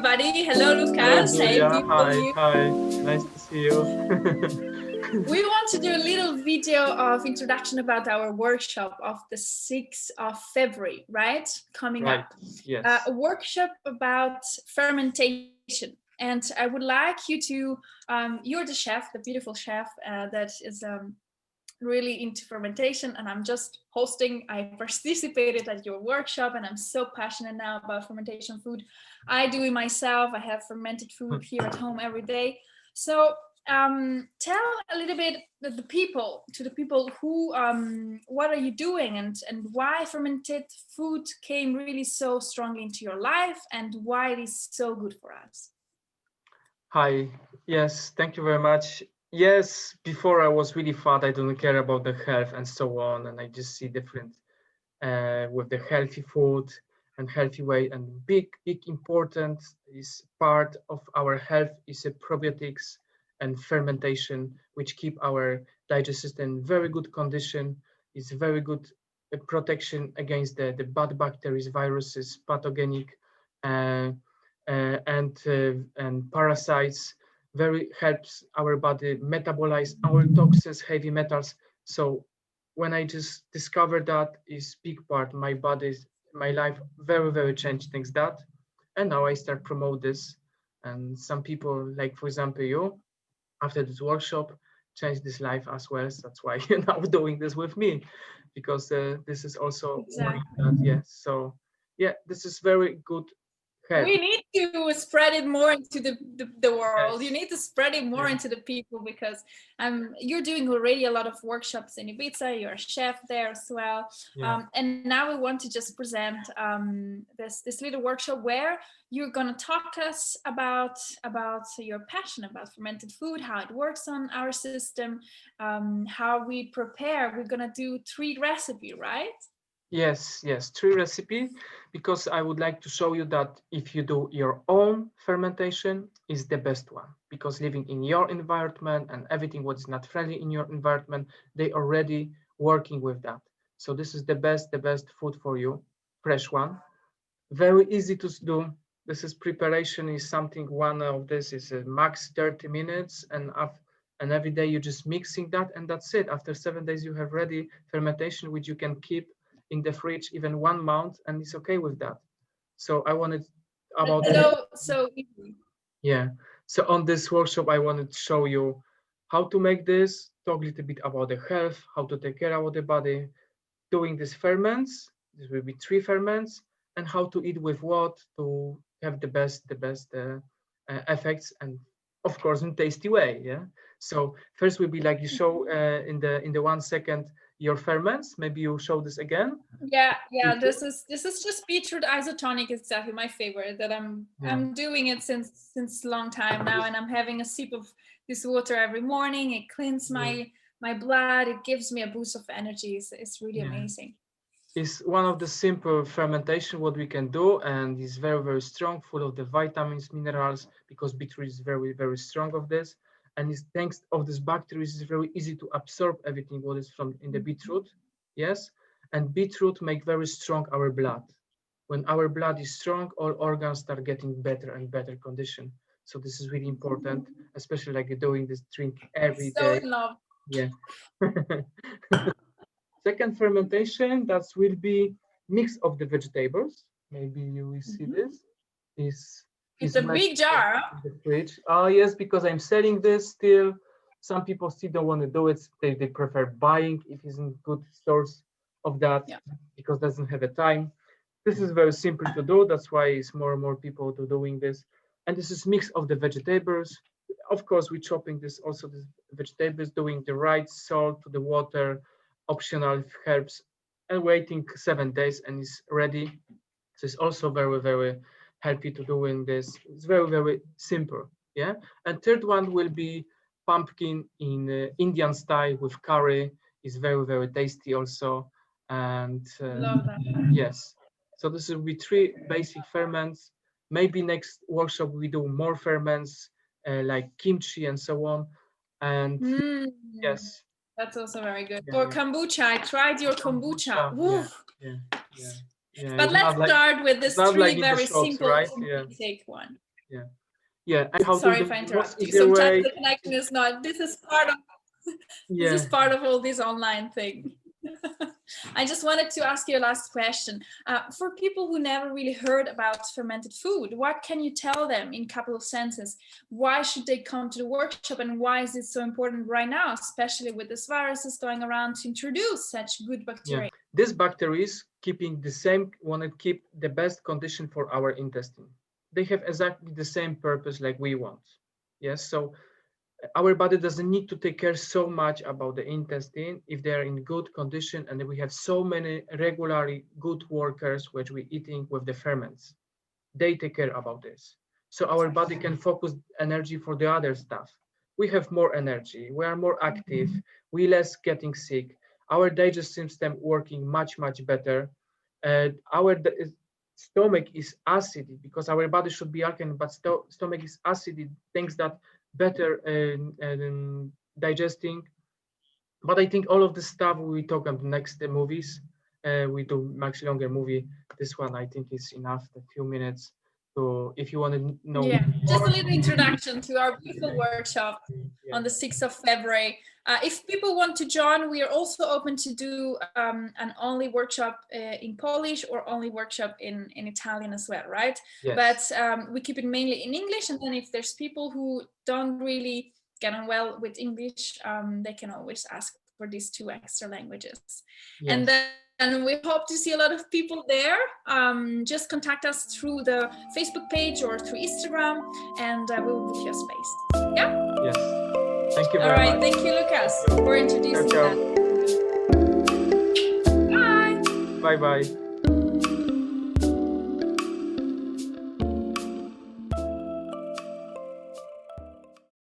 everybody. Hello, Hello, Lukas. Hey, Giulia. beautiful Hi, you. hi. Nice to see you. We want to do a little video of introduction about our workshop of the 6th of February, right? Coming Right. up. Yes. A workshop about fermentation. And I would like you to, you're the chef, the beautiful chef that is really into fermentation, and I'm just hosting. I participated at your workshop and I'm so passionate now about fermentation food. I do it myself. I have fermented food here at home every day. So tell a little bit to the people who what are you doing, and why fermented food came really so strongly into your life and why it is so good for us. Hi. Yes, thank you very much. Yes, before I was really fat. I don't care about the health and so on, and I just see different with the healthy food and healthy way. And big important is part of our health is a probiotics and fermentation, which keep our digestive system in very good condition. It's very good protection against the bad bacteria, viruses, pathogenic, uh, and parasites. Very helps our body metabolize our toxins, heavy metals. So when I just discovered that is big part my body, my life very changed things that, and now I start promote this, and some people like for example you after this workshop changed this life as well. So that's why you're now doing this with me, because this is also Exactly. yeah. So yeah, this is very good help. We need to spread it more into the world. You Yes. need to spread it more Yeah. into the people, because you're doing already a lot of workshops in Ibiza. You're a chef there as well. Yeah. And now we want to just present this little workshop where you're going to talk us about your passion about fermented food, how it works on our system, how we prepare. We're going to do 3 recipe, right? Yes, 3 recipe, because I would like to show you that if you do your own fermentation is the best one, because living in your environment and everything what is not friendly in your environment, they already working with that. So this is the best food for you, fresh one. Very easy to do. This is preparation is something, one of this is max 30 minutes, and every day you just mixing that and that's it. After 7 days you have ready fermentation, which you can keep in the fridge even 1 month, and it's okay with that. So I wanted about So easy. yeah. So on this workshop I wanted to show you how to make this, talk a little bit about the health, how to take care of the body, doing these ferments. This will be 3 ferments, and how to eat with what to have the best effects, and of course in tasty way. Yeah. So first will be like you show in the 1 second your ferments. Maybe you show this again. Yeah, Beetroot. this is just beetroot isotonic. It's exactly my favorite that Yeah. I'm doing it since long time now, and I'm having a sip of this water every morning. It cleans Yeah. my blood. It gives me a boost of energy. It's really Yeah. amazing. It's one of the simple fermentation what we can do, and it's very strong, full of the vitamins, minerals, because beetroot is very strong of this, and it's thanks of this bacteria it's very easy to absorb everything what is from in the beetroot. Yes, and beetroot make very strong our blood. When our blood is strong, all organs start getting better and better condition. So this is really important, especially like doing this drink every So day. in love. Yeah. Second fermentation, that will be mix of the vegetables. Maybe you will see Mhm. this. Is It's is a wet big jar. in the fridge. Oh yes, because I'm selling this still. Some people still don't want to do it. They prefer buying if it's in good source of that, Yeah. because doesn't have a time. This is very simple to do. That's why it's more and more people to doing this. And this is mix of the vegetables. Of course, we're chopping this also the vegetables, doing the right salt to the water, optional herbs, and waiting 7 days and it's ready. So it's also very happy to doing this. It's very simple. Yeah. And third one will be pumpkin in Indian style with curry. It's very tasty also. And Love that. yes. So this will be 3 basic ferments. Maybe next workshop we do more ferments like kimchi and so on. And Mm, yes, that's also very good. Or yeah. kombucha. I tried your kombucha. Kombucha, Woo. yeah. But It's let's not like start with it's this not like really in the very shops, simple right? Yeah. basic one. Yeah, and how Sorry to if do I the most interrupt you. easier Sometimes way. the connection is not. This is part of this is part of all this online thing. I just wanted to ask you a last question. For people who never really heard about fermented food, what can you tell them in a couple of sentences? Why should they come to the workshop, and why is it so important right now, especially with these viruses going around, to introduce such good bacteria? These bacteria keeping the same, want to keep the best condition for our intestine. They have exactly the same purpose like we want. Yes, so our body doesn't need to take care so much about the intestine if they are in good condition, and we have so many regularly good workers which we eating with the ferments. They take care about this. So our body can focus energy for the other stuff. We have more energy, we are more active, we less getting sick, our digestive system working much, much better. Our stomach is acidic because our body should be alkaline, but stomach is acidic, things that better digesting. But I think all of the stuff we talk about next movies, we do much longer movie. This one I think is enough, a few minutes. So if you want to know Just a little introduction to our beautiful workshop on the 6th of February. If people want to join, we are also open to do an only workshop in Polish or only workshop in Italian as well, right? Yes. But we keep it mainly in English, and then if there's people who don't really get on well with English, they can always ask for these 2 extra languages. Yes. And then we hope to see a lot of people there. Just contact us through the Facebook page or through Instagram, and we will give you a space. Yeah? Yes. Thank you All very right. much. Thank you, Lukas, for introducing that. Bye. Bye-bye.